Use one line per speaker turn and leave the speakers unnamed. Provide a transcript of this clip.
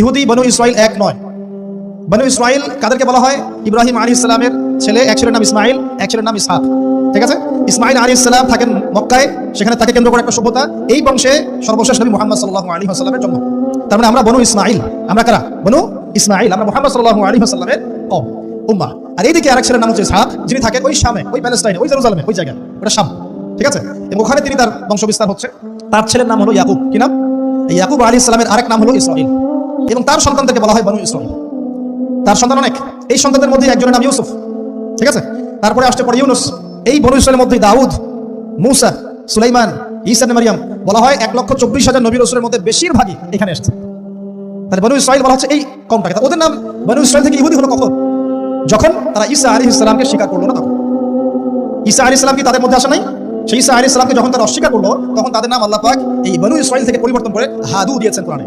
ইহুদি বনু ইসরাইল এক নয়। বনু ইসরাইল কাদেরকে বলা হয়? ইব্রাহিম আলাইহিস সালামের ছেলে, এক ছেলের নাম ইসমাইল, এক ছেলের নাম ইসহাক। ঠিক আছে, ইসমাইল আলাইহিস সালাম থাকেন মক্কায়, সেখানে তাকে কেন্দ্র করে একটা সভ্যতা। এই বংশে সর্বশেষ নবী মুহাম্মদ সাল্লাল্লাহু আলাইহি ওয়াসাল্লামের জন্ম। তার মানে আমরা বনু ইসমাইল। আমরা কারা? বনু ইসমাইল। আমরা মুহাম্মদ সাল্লাল্লাহু আলাইহি ওয়াসাল্লামের কওম, উম্মাহ। আর এইদিকে আরেক ছেলের নাম হচ্ছে ইসহাক, যিনি থাকেন ওই শামে, ওই প্যালেস্টাইনে, ওই জেরুজালেমে, ওই জায়গায়, ওটা শাম। ঠিক আছে, এবং ওখানে তিনি তার বংশ বিস্তার হচ্ছে। তার ছেলের নাম হলো ইয়াকুব। কি নাম? ইয়াকুব আলাইহিস সালামের আরেক নাম হলো ইসরাইল, এবং তার সন্তানদেরকে বলা হয় বনু ইসরাইল। তার সন্তান অনেক। এই সন্তানদের মধ্যে একজনের নাম ইউসুফ। ঠিক আছে, তারপরে আসতে পরে ইউনুস। এই বনু ইসরাইলের মধ্যে দাউদ, মূসা, সুলাইমান, ঈসা ইবনে মারইয়াম। বলা হয় 1,24,000 নবী রাসূলের মধ্যে বেশিরভাগই এখানে এসেছে। তাহলে বনু ইসরাইল বলা হচ্ছে এই কমটাকে। ওদের নাম বনু ইসরাইল থেকে ইহুদি হলো কখন? যখন তারা ঈসা আলাইহিস সালামকে স্বীকার করলো না তখন। ঈসা আলাইহিস সালাম কি তাদের মধ্যে আসে নাই? সেই ঈসা আলাইহিস সালামকে যখন তারা অস্বীকার করলো, তখন তাদের নাম আল্লাহ পাক এই বনু ইসরাইল থেকে পরিবর্তন করে হাদু দিয়েছেন কোরআনে।